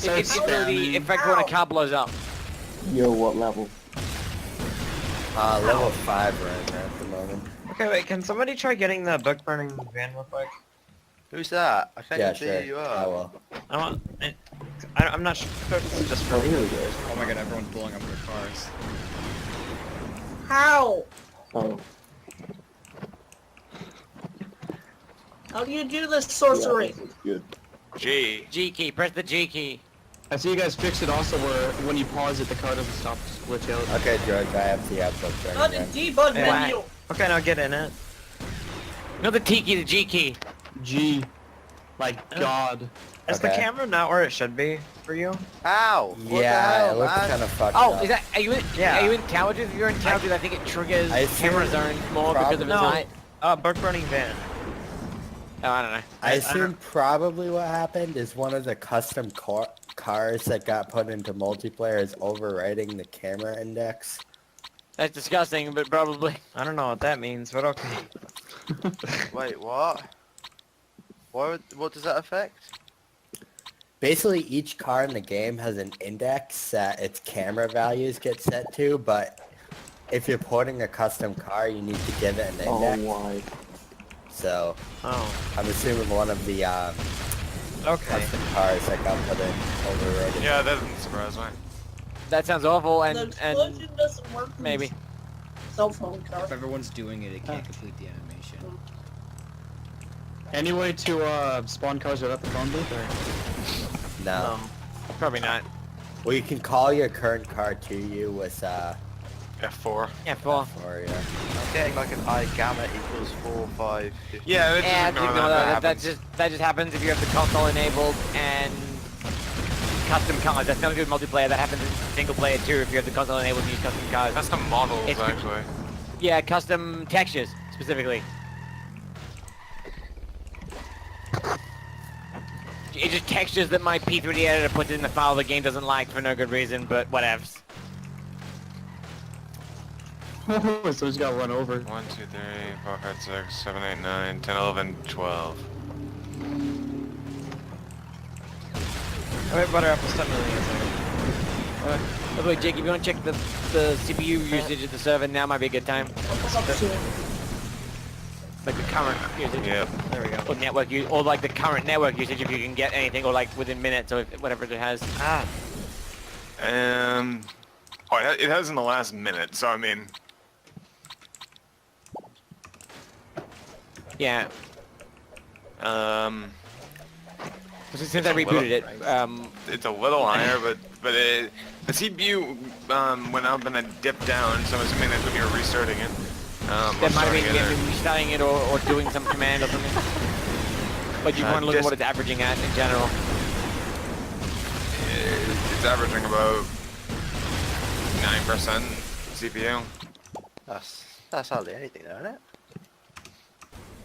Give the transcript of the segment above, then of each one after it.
It's the effect when a car blows up. Yo, what level? Level 5 right there at the moment. Okay, wait, can somebody try getting the book burning van real quick? Who's that? I can't Yeah, even see sure. who you I are. will. I'm not sure if this is just for Oh, me. here we go. Oh my god, everyone's blowing up their cars. How? Oh, How do you do this yeah, sorcery? this is good. G. G key, press the G key. I see you guys fixed it also where when you pause it, the car doesn't stop, just glitch out. Okay, George, I have the output On running the again. debug Yeah. menu. Okay, now get in it. No, the T key, the G key. G. Like God. Is the Okay. camera not where it should be for you? Ow! What the Yeah, hell, it looks man? kind of fucked Oh, up. is that? Are you in? Yeah. Are you in Towers? If you're in Towers, I think it triggers I assume camera zone more because of its No. height. Book burning van. Oh, I don't know. I assume probably what happened is one of the custom cars that got put into multiplayer is overwriting the camera index. That's disgusting, but probably. I don't know what that means, but okay. Wait, what? What does that affect? Basically, each car in the game has an index that its camera values get set to, but if you're porting a custom car, you need to give it an Oh, index. why? So, Oh, I'm assuming one of the okay. custom cars that got put in overrated. Yeah, that doesn't surprise me. That sounds awful, The and explosion doesn't work. in maybe. Cell phone car. If everyone's doing it, it can't complete the animation. Any way to spawn cars without the phone booth? Or? No. Probably not. Well, you can call your current car to you with F4. Yeah, four. or yeah. I'm getting like an I gamma equals 4, 5, 50. Yeah, just Yeah, ignore ignore that. that. That just happens if you have the console enabled and custom cars. That's not good multiplayer. That happens in single player too if you have the console enabled and use custom cars. Custom models, It's- actually. Yeah, custom textures specifically. It's just textures that my P3D editor puts in the file the game doesn't like for no good reason, but whatevs. Oh, so he's got run over. 1, 2, 3, 4, 5, 6, 7, 8, 9, 10, 11, 12. Wait, butter apple, stop moving it. By the way, Jake, if you want to check the CPU usage of the server, now might be a good time. Like the current usage. Yep. There we go. Or network use, or like the current network usage if you can get anything, or like within minutes, or whatever it has. Ah, Oh, it has in the last minute, so I mean, Yeah. Since I a little- rebooted it, it's a little higher, but the CPU went up and then dipped down, so I'm assuming that's when you were restarting it. that might have been restarting it or doing some command or something. But you want to look at just- what it's averaging at in general. It's averaging about 9% CPU. That's hardly anything, though, isn't it?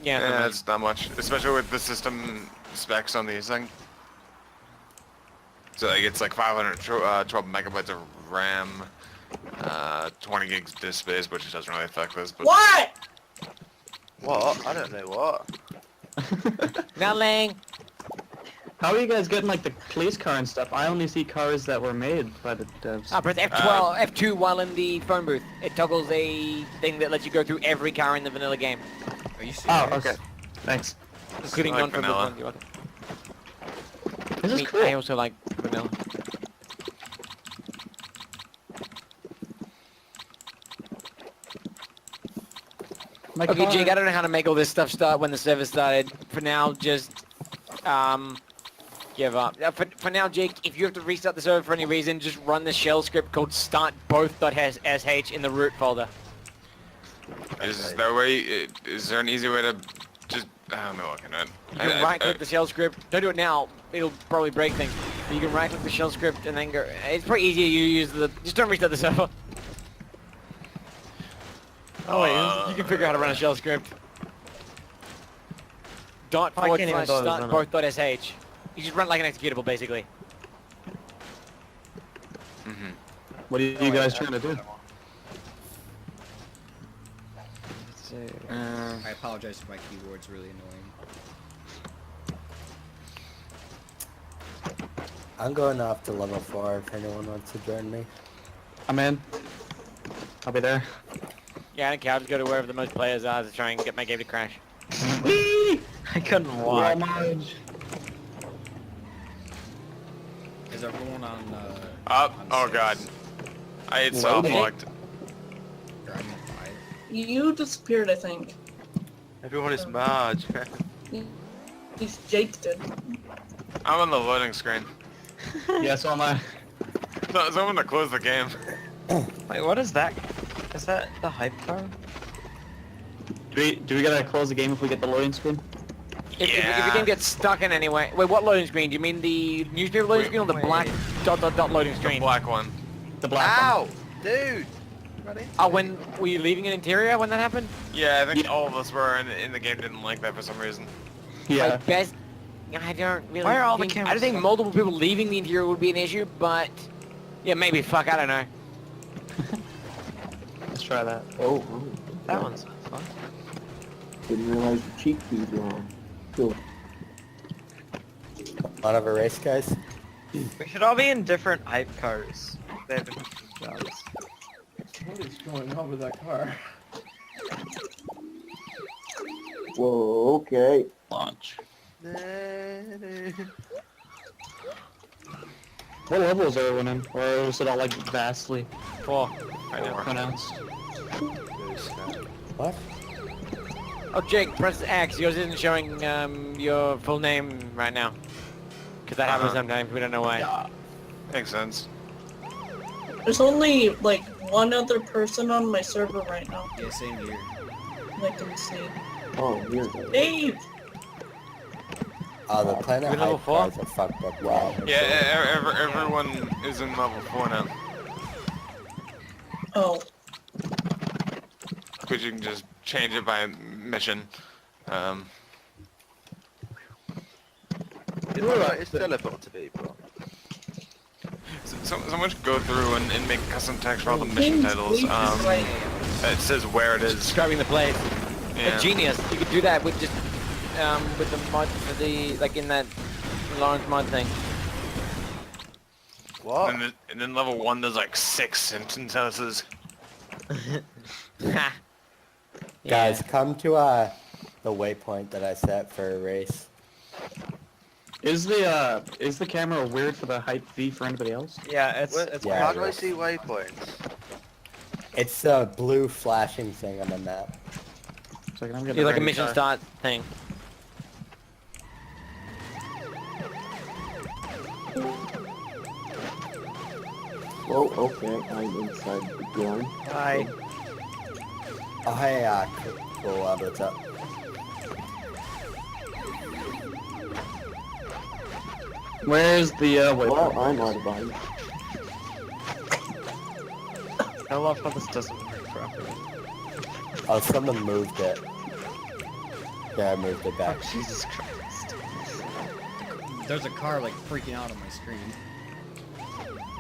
Yeah. Yeah, it's not much, especially with the system specs on these things. So like it's like 512 megabytes of RAM, 20 gigs disk space, which doesn't really affect this. But What? What? I don't know what. Nothing. How are you guys getting like the police car and stuff? I only see cars that were made by the devs. Press F12, F2 while in the phone booth. It toggles a thing that lets you go through every car in the vanilla game, Are you serious? Oh, okay. Thanks. including like non-phone booth vanilla. ones. You're welcome. This is cool. I also like vanilla. My Okay, car- Jake, I don't know how to make all this stuff start when the server started. For now, just give up. For now, Jake, if you have to restart the server for any reason, just run the shell script called startboth.sh in the root folder. is there a way? Is there an easy way to just? I'm looking at. You can right-click the shell script. Don't do it now. It'll probably break things. But you can right-click the shell script and then go. It's pretty easy. You use the. Just don't restart the server. Oh wait, you can figure out how to run a shell script. Dot I forward can't even slash do it, start both dot sh. You just run it like an executable basically. Mm-hmm. What are you guys trying to do? I apologize if my keyboard's really annoying. I'm going off to level 4 if anyone wants to join me. I'm in. I'll be there. Yeah, I don't care. I'll just go to wherever the most players are to try and get my game to crash. Whee! I couldn't walk. Is everyone on, Up. on Oh six? god. It's all Loading. fucked. Or I'm on 5. You disappeared, I think. Everyone is Marge. He's Jake did. I'm on the loading screen. Yeah, so am I. So, someone to close the game. Wait, what is that? Is that the hype car? Do we gotta close the game if we get the loading screen? If your Yeah. game gets stuck in any way... Wait, what loading screen? Do you mean the newspaper loading screen or the black dot loading The screen? black one. The black Ow! Dude! Ready? Oh, when were you leaving an interior when that happened? Yeah, I think all of us were, and the game didn't like that for some reason. one? Yeah. Like, best... I don't really Why are all the think... I cameras don't think stuck? multiple people leaving the interior would be an issue, but... Yeah, maybe. Fuck, I don't know. Let's try that. Oh, That one's fun. didn't realize the cheat keys were on. Cool. Want to have a race, guys? We should all be in different hype cars. They have different jobs. What is going on with that car? Whoa, okay. Launch. What level is everyone in? Or is it all like vastly 4. Right now. pronounced? What? Oh, Jake, press X. Yours isn't showing your full name right now. Because that happens sometimes. We don't know why. Makes sense. There's only like one other person on my server right now. Yeah, same here. I can see. Oh, here it is. Dave! Oh, the Planet You level Hype 4? guys are fucked up. Wow. Yeah, everyone is in level 4 now. Oh. Because you can just change it by mission. It's teleport to people. So much go through and make custom text for all the mission titles. It says where it is. Describing the place. Yeah. A genius. You could do that with just with the mod for the like in that Lawrence mod thing. What? And then level 1 there's like 6 Simpsons houses. Ha. Guys, come to the waypoint that I set for a race. Is the camera weird for the hype V for anybody else? Yeah, it's Yeah. How do I see waypoints? It's the blue flashing thing on the map. So I'm getting Yeah, like a ready mission car. start thing. Oh, okay. I'm inside the gun. Hi. Oh, hey, cool, what's up? Where's the Well, waypoint? I'm out of body. I love how this doesn't work properly. Oh, someone moved it. Yeah, I moved it back. Oh, Jesus Christ. There's a car like freaking out on my screen.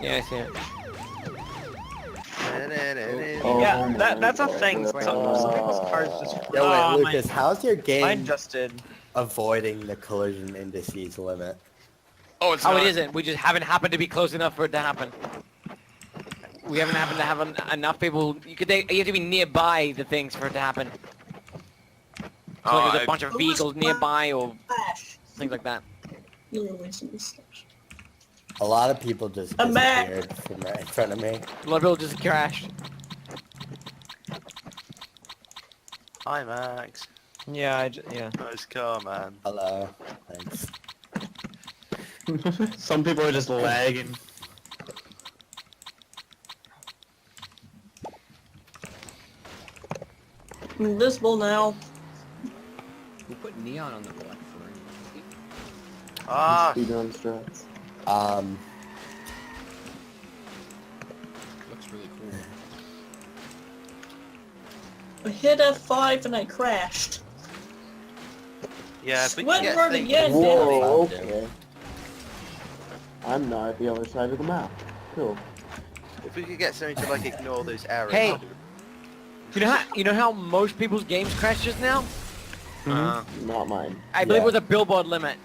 Yeah, I see it. Oh, Yeah, my that's a God. thing. Some people's cars just... Yo, wait, Oh, Lucas, how's your game Mine just did. avoiding the collision indices limit? Oh, it's Oh, not. it isn't. We just haven't happened to be close enough for it to happen. We haven't happened to have enough people. You have to be nearby the things for it to happen. So like there's a bunch of vehicles nearby or Flash. things like that. You were wasting this stuff. A lot of people just I'm back. disappeared from right in front of me. A lot of people just crashed. Hi, Max. Yeah, yeah. Nice car, man. Hello. Thanks. Some people are just lagging. I'm invisible now. Who put neon on the black for? Ah, Speedrun strats. Looks really cool. I hit F5 and I crashed. yeah, but you Sweat get word things. again, Whoa, damn it. okay. I'm now at the other side of the map. Cool. If we could get something to like ignore those errors. Hey. You know how most people's games crash just now? Uh, Not mine. I believe Yeah. it was a billboard limit.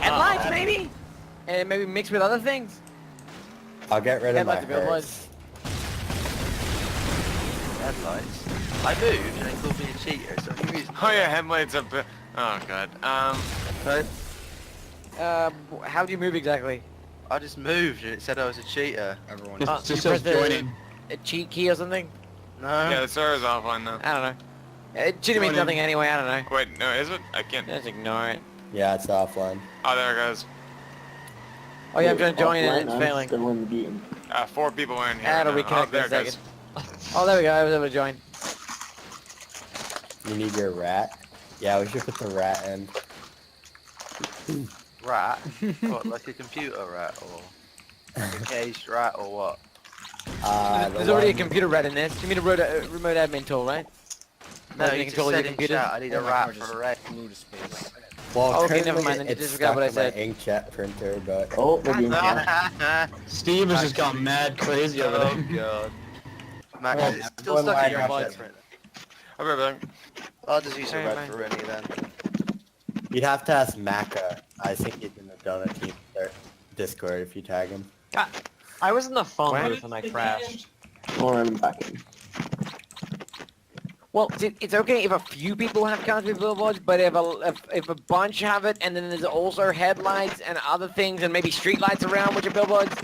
Headlights, maybe? And maybe mix with other things. I'll get rid of my Headlights are good hearse. Headlights. I moved and it called me a cheater, so any reason. Oh yeah, headlights up. Oh god. So How do you move exactly? I just moved and it said I was a cheater. Everyone. It's You just press says joining. a cheat key or something? No. Yeah, the server's offline now. I don't know. It shouldn't mean Joining. nothing anyway, I don't know. Wait, no, is it? I can't. Just ignore it. Yeah, it's offline. Oh, there it goes. Oh yeah, I'm trying to join Offline, and it's I'm failing. Still in the game. 4 people are in here. That'll now. reconnect Oh, there in a it goes. second. Oh, there we go, I was able to join. You need your rat? Yeah, we should put the rat in. Rat? What, like a computer rat or like a caged rat or what? There's already a computer rat in this. You mean a remote admin tool, right? No, Like, you you just control your said in computer? chat I need a Oh, my rat car just for a rat. flew to space. Well, Oh, okay, never currently mind, then it's disregard stuck what I in said. my inkjet printer, but Oh, we're being hacked. Steve has just gone mad crazy over Oh there. god. Max, Well, it's still one stuck line in your up bike it. print. I'll be right back. I'll just use a Alright, red for Rennie then. you'd have to ask Maka. I think he's in the donut team or Discord if you tag him. I was in the phone What? booth and I crashed. Or I'm back in. Well, see, it's okay if a few people have cars with billboards, but if a bunch have it, and then there's also headlights and other things, and maybe street lights around which are billboards.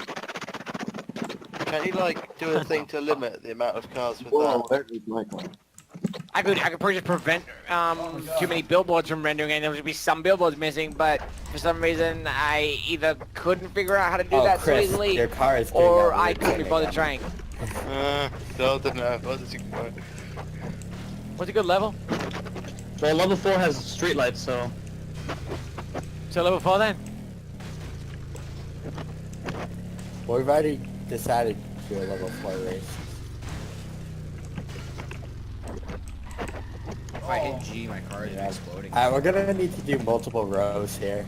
Can you like do a thing to limit the amount of cars with Whoa, that? there is my car. I could probably just prevent too many billboards from rendering, and there would be some billboards missing. But for some reason, I either couldn't figure out how to do that so Chris, easily, your car is doing or that I weird couldn't be thing bothered again. trying. No, don't know. What does he want? What's a good level? Well, level 4 has streetlights, so... So level 4 then? Well, we've already decided to do a level 4 race. If I hit G, my car is exploding. Alright, we're gonna need to do multiple rows here.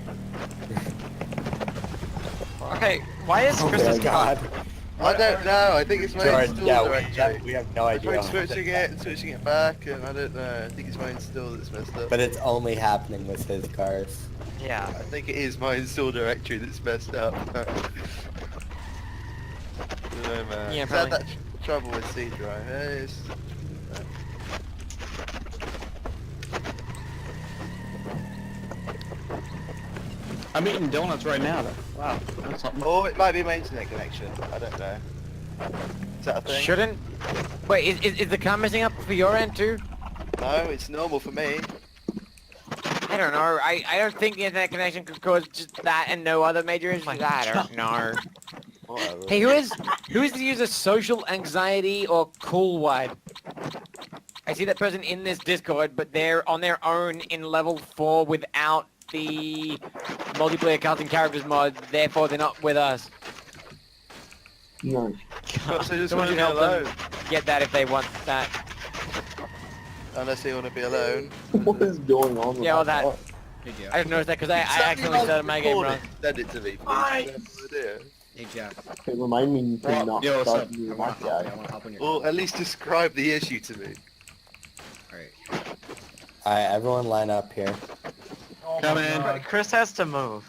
Okay, why is Oh Chris's my car? god. I don't know. I think it's my Jordan, install yeah, directory. we have no I idea. tried switching it and switching it back, and I don't know. I think it's my install that's messed up. But it's only happening with his cars. Yeah. I think it is my install directory that's messed up. No, man. Yeah, Is that probably. trouble with C drive? It's... I'm eating donuts right now, though. Wow, that's something. Oh, it might be my internet connection. I don't know. Is that a thing? Shouldn't. Wait, is the car messing up for your end too? No, it's normal for me. I don't know. I don't think the internet connection could cause just that and no other major issues. I don't know. Whatever. Hey, who is the user social anxiety or cool wide? I see that person in this Discord, but they're on their own in level 4 without the multiplayer custom characters mod. Therefore, they're not with us. No. So just Someone want to should be help alone. them get that if they want that. Unless they want to be alone. What is going on with Yeah, all that that. car? Hey, Jeff. I didn't notice that because I accidentally started my game wrong. Send it to me, please. Why? I have no idea. Hey, Jeff. Okay, remind me to Well, not yo, what's start up? doing I want that to hop. guy. I want to hop on your Or car. at least describe the issue to me. Alright. Alright, everyone line up here. Come in. Chris has to move.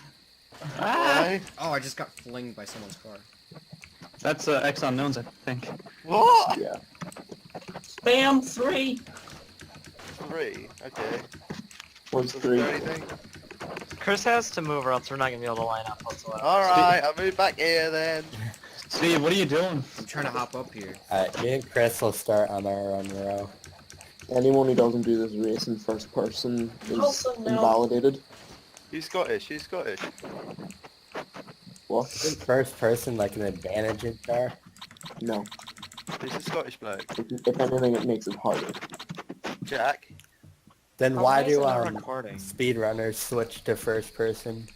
Why? Oh, I just got flinged by someone's car. That's X Unknowns, I think. What? Yeah. Spam 3. 3. Okay. What's Does it 3? do anything? Chris has to move or else we're not gonna be able to line up whatsoever. Alright, I'll move back here then. Steve, what are you doing? I'm trying to hop up here. Alright, me and Chris will start on our own row. Anyone who doesn't do this race in first person is Also no. invalidated. He's Scottish, he's Scottish. What? Isn't first person like an advantage in car? No. He's a Scottish bloke. If anything, it makes it harder. Jack. Then How why is do it not recording? speedrunners switch to first person?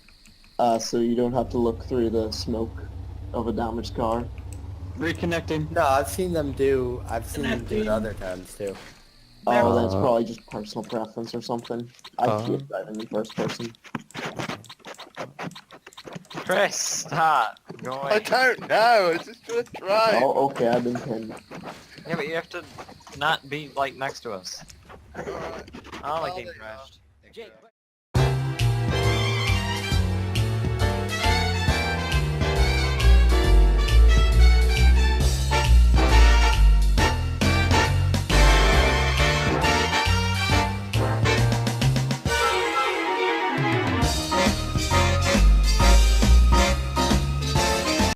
So you don't have to look through the smoke of a damaged car. Reconnecting. No, I've seen them do it other times too. Oh, that's probably just personal preference or something. I hate driving in first person. Chris, stop going. I don't know, it's just trying to try. Oh, okay, I've been pinned. Yeah, but you have to not be like next to us. Alright. Oh, like Oh, getting there you are. crashed. Jake,